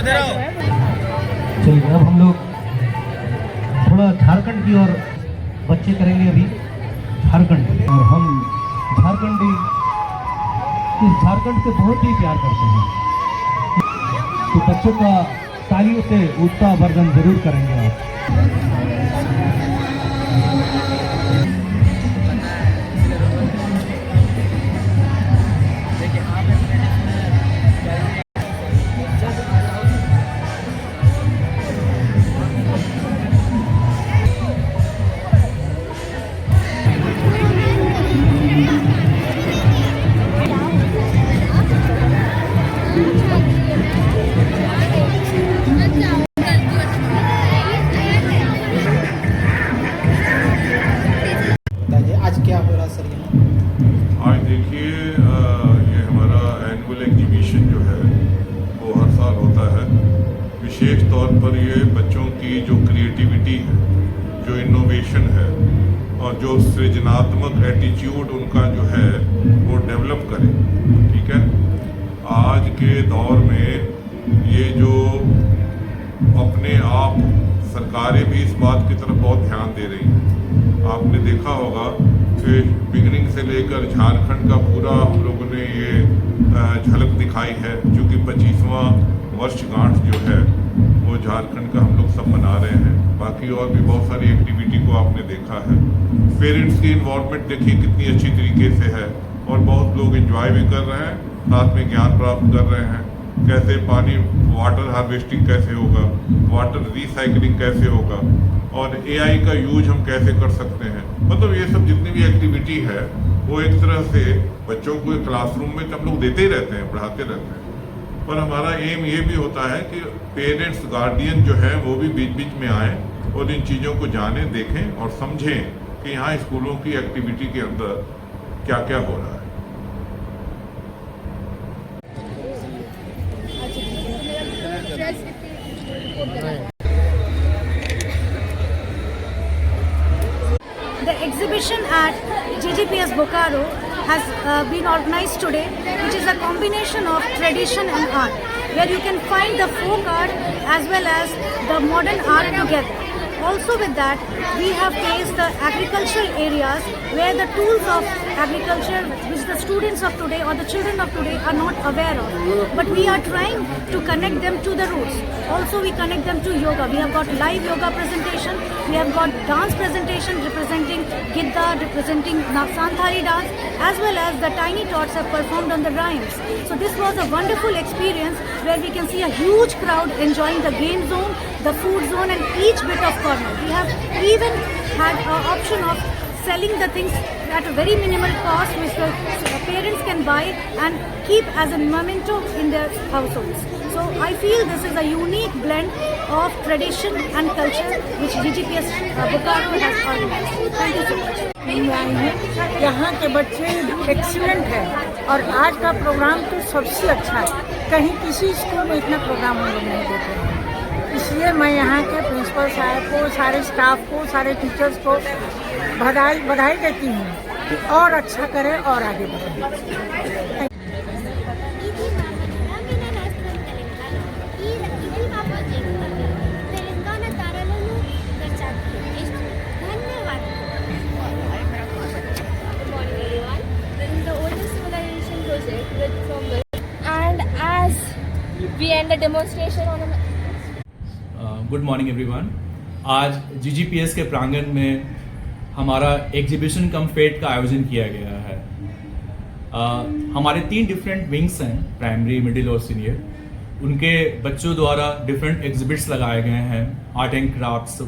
चलिए अब हम लोग थोड़ा झारखंड की ओर बच्चे करेंगे अभी झारखंड, और हम झारखंडी इस झारखंड से बहुत ही प्यार करते हैं, तो बच्चों का तालियों से उत्साह वर्धन जरूर करेंगे आप। आज क्या हो रहा सर यहाँ? आज देखिए ये हमारा एनुअल एग्जीबिशन जो है वो हर साल होता है। विशेष तौर पर ये बच्चों की जो क्रिएटिविटी है, जो इनोवेशन है और जो सृजनात्मक एटीट्यूड उनका जो है वो डेवलप करे। ठीक है, आज के दौर में ये जो अपने आप सरकारें भी इस बात की तरफ बहुत ध्यान दे रही हैं। आपने देखा होगा कि बिगनिंग से लेकर झारखंड का पूरा हम लोगों ने ये झलक दिखाई है, क्योंकि 25वां वर्षगांठ जो है वो झारखंड का हम लोग सब मना रहे हैं। बाकी और भी बहुत सारी एक्टिविटी को आपने देखा है। पेरेंट्स की इन्वॉल्वमेंट देखिए कितनी अच्छी तरीके से है और बहुत लोग एंजॉय भी कर रहे हैं, साथ में ज्ञान प्राप्त कर रहे हैं। कैसे पानी वाटर हार्वेस्टिंग कैसे होगा, वाटर रिसाइकलिंग कैसे होगा और एआई का यूज हम कैसे कर सकते हैं। मतलब ये सब जितनी भी एक्टिविटी है वो एक तरह से बच्चों को क्लासरूम में हम लोग देते ही रहते हैं, पढ़ाते रहते हैं, पर हमारा एम ये भी होता है कि पेरेंट्स गार्डियन जो है वो भी बीच बीच में आए और इन चीज़ों को जानें, देखें और समझें कि यहाँ स्कूलों की एक्टिविटी के अंदर क्या क्या हो रहा है। The exhibition at GGPS Bokaro has been organized today, which is a combination of tradition and art, where you can find the folk art as well as the modern art together. Also with that, we have placed the agricultural areas where the tools of agriculture which the students of today or the children of today are not aware of. But we are trying to connect them to the roots. Also we connect them to yoga. We have got live yoga presentation. We have got dance presentation representing Gidda, representing Santhali dance, as well as the tiny tots have performed on the rhymes. So this was a wonderful experience where we can see a huge crowd enjoying the game zone, the food zone and each bit of corner. We have even had an option of selling the things at a very minimal cost which the parents can buy and keep as a memento in their households. So I feel this is a unique blend of tradition and culture which GGPS Bokaro has organized. Thank you so much. यहाँ के बच्चे excellent है और आज का programme तो सबसे अच्छा है। कहीं किसी स्कूल में इतना प्रोग्राम हम लोग नहीं देते हैं। इसलिए मैं यहाँ के प्रिंसिपल साहब को, सारे स्टाफ को, सारे टीचर्स को बधाई देती हूँ कि और अच्छा करें और आगे बढ़ें। And as we end the demonstration on good morning everyone. आज जीजीपीएस के प्रांगण में हमारा एग्जीबिशन कम फेट का आयोजन किया गया है। हमारे 3 डिफरेंट विंग्स हैं, प्राइमरी, मिडिल और सीनियर। उनके बच्चों द्वारा डिफरेंट एग्जिबिट्स लगाए गए हैं, art and crafts,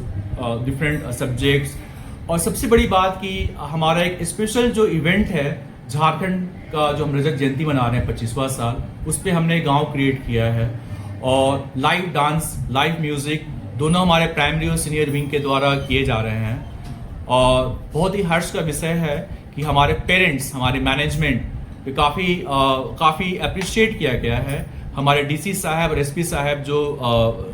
different subjects. और सबसे बड़ी बात कि हमारा एक स्पेशल जो इवेंट है झारखंड का, जो हम रजत जयंती मना रहे हैं 25वां साल, उस पर हमने गांव क्रिएट किया है। और लाइव डांस, लाइव म्यूज़िक दोनों हमारे प्राइमरी और सीनियर विंग के द्वारा किए जा रहे हैं। और बहुत ही हर्ष का विषय है कि हमारे पेरेंट्स, हमारे मैनेजमेंट पे काफ़ी अप्रिशिएट किया गया है। हमारे डीसी साहब और एसपी साहब जो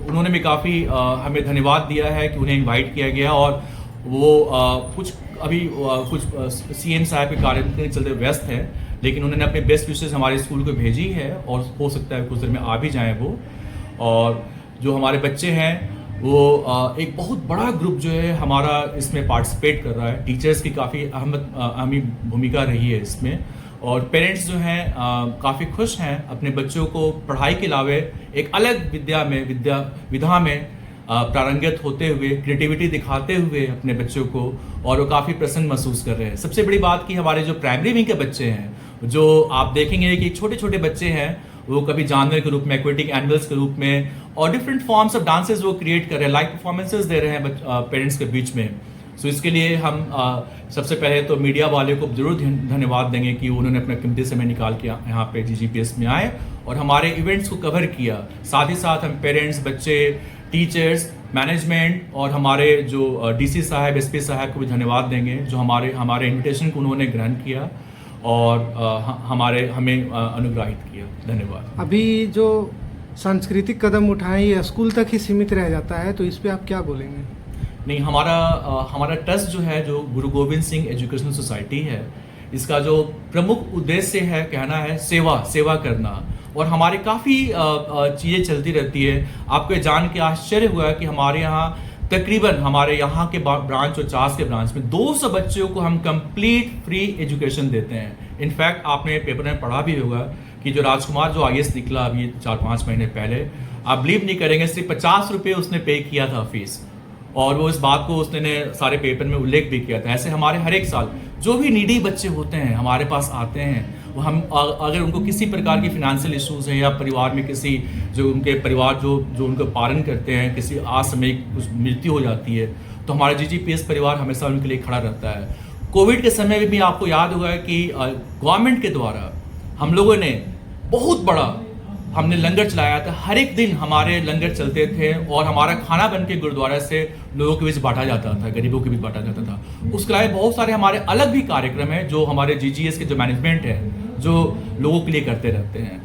उन्होंने भी काफ़ी हमें धन्यवाद दिया है कि उन्हें इनवाइट किया गया। और वो कुछ सीएम साहब के कार्य के चलते व्यस्त है, लेकिन उन्होंने अपने बेस्ट विशेष हमारे स्कूल को भेजी है और हो सकता है कुछ देर में आ भी जाएं वो। और जो हमारे बच्चे हैं वो एक बहुत बड़ा ग्रुप जो है हमारा इसमें पार्टिसिपेट कर रहा है। टीचर्स की काफ़ी अहम भूमिका रही है इसमें, और पेरेंट्स जो हैं काफ़ी खुश हैं अपने बच्चों को पढ़ाई के अलावे एक अलग विधा में प्रारंगित होते हुए, क्रिएटिविटी दिखाते हुए अपने बच्चों को, और वो काफ़ी प्रसन्न महसूस कर रहे हैं। सबसे बड़ी बात कि हमारे जो प्राइमरी विंग के बच्चे हैं, जो आप देखेंगे कि छोटे छोटे बच्चे हैं, वो कभी जानवर के रूप में, एक्वेटिक एनिमल्स के रूप में, और डिफरेंट फॉर्म्स ऑफ डांसेस वो क्रिएट कर रहे हैं, लाइव परफॉर्मेंसेस दे रहे हैं पेरेंट्स के बीच में। सो इसके लिए हम सबसे पहले तो मीडिया वाले को जरूर धन्यवाद देंगे कि उन्होंने अपना कीमती समय निकाल के यहाँ पे GGPS में आए और हमारे इवेंट्स को कवर किया। साथ ही साथ हम पेरेंट्स, बच्चे, टीचर्स, मैनेजमेंट और हमारे जो DC साहब, SP साहब को भी धन्यवाद देंगे जो हमारे इन्विटेशन को उन्होंने ग्रहण किया और हमें अनुग्रहित किया। धन्यवाद। अभी जो सांस्कृतिक कदम उठाएं ये स्कूल तक ही सीमित रह जाता है, तो इस पे आप क्या बोलेंगे? नहीं, हमारा ट्रस्ट जो है, जो गुरु गोविंद सिंह एजुकेशनल सोसाइटी है, इसका जो प्रमुख उद्देश्य है, कहना है सेवा करना, और हमारे काफ़ी चीज़ें चलती रहती है। आपको जान के आश्चर्य हुआ कि हमारे यहाँ तकरीबन हमारे यहाँ के ब्रांच और चास के ब्रांच में 200 बच्चों को हम कंप्लीट फ्री एजुकेशन देते हैं। इनफैक्ट आपने पेपर में पढ़ा भी होगा कि जो राजकुमार जो IAS निकला अभी 4-5 महीने पहले, आप बिलीव नहीं करेंगे, सिर्फ 50 रुपये उसने पे किया था फीस, और वो इस बात को उसने सारे पेपर में उल्लेख भी किया था। ऐसे हमारे हर एक साल जो भी नीडी बच्चे होते हैं हमारे पास आते हैं, वो हम अगर उनको किसी प्रकार की फिनेंशियल इश्यूज हैं या परिवार में किसी जो उनके परिवार जो उनको पालन करते हैं, किसी असामयिक कुछ मृत्यु हो जाती है, तो हमारा GGPS परिवार हमेशा उनके लिए खड़ा रहता है। कोविड के समय में भी आपको याद होगा कि गवर्नमेंट के द्वारा हम लोगों ने बहुत बड़ा हमने लंगर चलाया था। हर एक दिन हमारे लंगर चलते थे और हमारा खाना बन के गुरुद्वारा से लोगों के बीच बांटा जाता था, गरीबों के बीच बांटा जाता था। उसके अलावा बहुत सारे हमारे अलग भी कार्यक्रम हैं जो हमारे GGS के जो मैनेजमेंट है जो लोगों के लिए करते रहते हैं।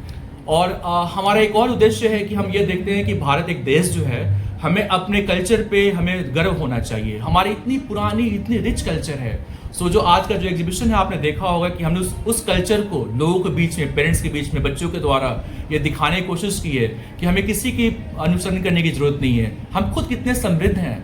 और हमारा एक और उद्देश्य है कि हम ये देखते हैं कि भारत एक देश जो है, हमें अपने कल्चर पे हमें गर्व होना चाहिए। हमारी इतनी पुरानी, इतनी रिच कल्चर है। सो जो आज का जो एग्जीबिशन है, आपने देखा होगा कि हमने उस कल्चर को लोगों के बीच में, पेरेंट्स के बीच में, बच्चों के द्वारा ये दिखाने की कोशिश की है कि हमें किसी की अनुसरण करने की जरूरत नहीं है, हम खुद कितने समृद्ध हैं,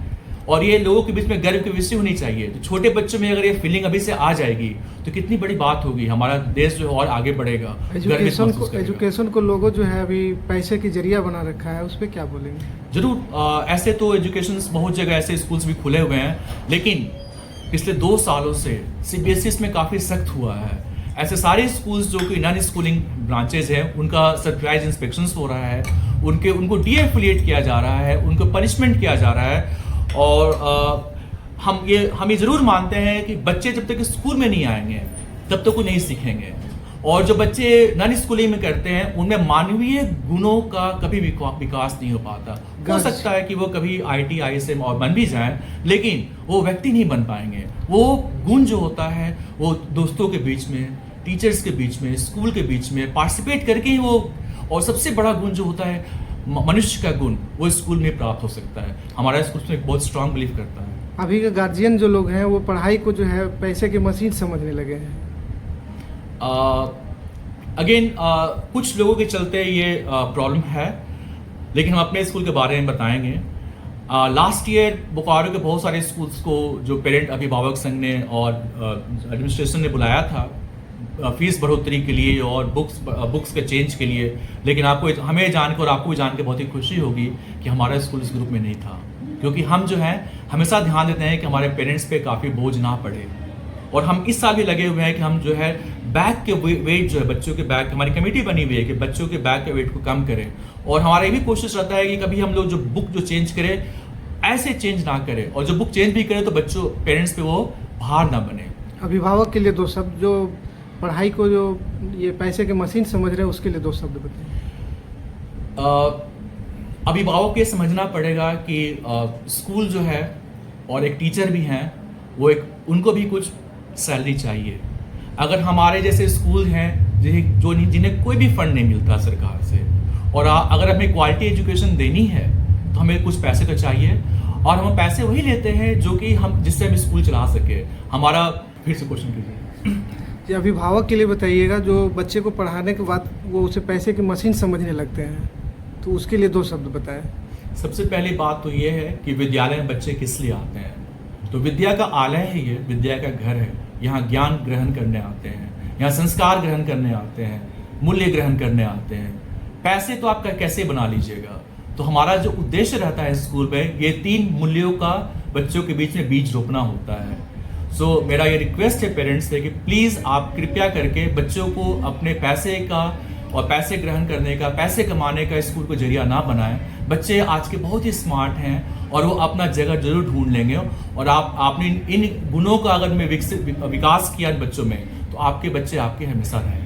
और ये लोगों के बीच में गर्व की विषय होनी चाहिए। तो छोटे बच्चों में अगर ये फीलिंग अभी से आ जाएगी तो कितनी बड़ी बात होगी, हमारा देश जो है और आगे बढ़ेगा। एजुकेशन को लोगों जो है अभी पैसे की जरिया बना रखा है, उस पर क्या बोलेंगे? जरूर, ऐसे तो एजुकेशन बहुत जगह ऐसे स्कूल्स भी खुले हुए हैं, लेकिन पिछले 2 सालों से CBSE में काफ़ी सख्त हुआ है। ऐसे सारे स्कूल्स जो कि नॉन स्कूलिंग ब्रांचेज हैं, उनका सरप्राइज इंस्पेक्शंस हो रहा है, उनको डीएफिलिएट किया जा रहा है, उनको पनिशमेंट किया जा रहा है। और हम ये ज़रूर मानते हैं कि बच्चे जब तक स्कूल में नहीं आएंगे तब तक वो नहीं सीखेंगे, और जो बच्चे नॉन स्कूलिंग में करते हैं उनमें मानवीय गुणों का कभी विकास नहीं हो पाता। हो सकता है कि वो कभी IIT ISM और बन भी जाएं, लेकिन वो व्यक्ति नहीं बन पाएंगे। वो गुण जो होता है वो दोस्तों के बीच में, टीचर्स के बीच में, स्कूल के बीच में पार्टिसिपेट करके ही वो, और सबसे बड़ा गुण जो होता है मनुष्य का गुण, वो स्कूल में प्राप्त हो सकता है। हमारा स्कूल में बहुत स्ट्रांग बिलीव करता है। अभी के गार्जियन जो लोग हैं वो पढ़ाई को जो है पैसे की मशीन समझने लगे हैं। अगेन कुछ लोगों के चलते ये प्रॉब्लम है, लेकिन हम अपने स्कूल के बारे में बताएंगे। लास्ट ईयर बोकारो के बहुत सारे स्कूल्स को जो पेरेंट अभिभावक संघ ने और एडमिनिस्ट्रेशन ने बुलाया था फीस बढ़ोतरी के लिए और बुक्स के चेंज के लिए, लेकिन हमें जान के और आपको भी जान के बहुत ही खुशी होगी कि हमारा स्कूल इस ग्रुप में नहीं था, क्योंकि हम जो है हमेशा ध्यान देते हैं कि हमारे पेरेंट्स पे काफ़ी बोझ ना पड़े। और हम इस साल भी लगे हुए हैं कि हम जो है बैग के वेट जो है, बच्चों के बैग, हमारी कमेटी बनी हुई है कि बच्चों के बैग के वेट को कम करें, और हमारा ये भी कोशिश रहता है कि कभी हम लोग जो बुक जो चेंज करें ऐसे चेंज ना करें, और जो बुक चेंज भी करें तो बच्चों पेरेंट्स पे वो भार ना बने। अभिभावक के लिए 2 शब्द, जो पढ़ाई को जो ये पैसे की मशीन समझ रहे हैं उसके लिए 2 शब्द बताएं। अभिभावक ये समझना पड़ेगा कि स्कूल जो है और एक टीचर भी हैं, वो उनको भी कुछ सैलरी चाहिए। अगर हमारे जैसे स्कूल हैं जिन्हें कोई भी फंड नहीं मिलता सरकार से, और अगर हमें क्वालिटी एजुकेशन देनी है तो हमें कुछ पैसे तो चाहिए, और हम पैसे वही लेते हैं जो कि जिससे हम स्कूल चला सके। हमारा फिर से क्वेश्चन कीजिए। ये अभिभावक के लिए बताइएगा जो बच्चे को पढ़ाने के बाद वो उसे पैसे की मशीन समझने लगते हैं। तो उसके लिए 2 शब्द बताएं। सबसे पहली बात तो ये है कि विद्यालय में बच्चे किस लिए आते हैं। तो विद्या का आलय है, ये विद्या का घर है। यहाँ ज्ञान ग्रहण करने आते हैं, यहाँ संस्कार ग्रहण करने आते हैं, मूल्य ग्रहण करने आते हैं। पैसे तो आप कैसे बना लीजिएगा। तो हमारा जो उद्देश्य रहता है स्कूल में, ये 3 मूल्यों का बच्चों के बीच में बीज रोपना होता है। सो मेरा ये रिक्वेस्ट है पेरेंट्स से कि प्लीज़ आप कृपया करके बच्चों को अपने पैसे का और पैसे ग्रहण करने का, पैसे कमाने का स्कूल को जरिया ना बनाएं। बच्चे आज के बहुत ही स्मार्ट हैं और वो अपना जगह जरूर ढूंढ लेंगे। और आपने इन गुणों का अगर में विकास किया बच्चों में, तो आपके बच्चे आपके हमेशा रहेंगे।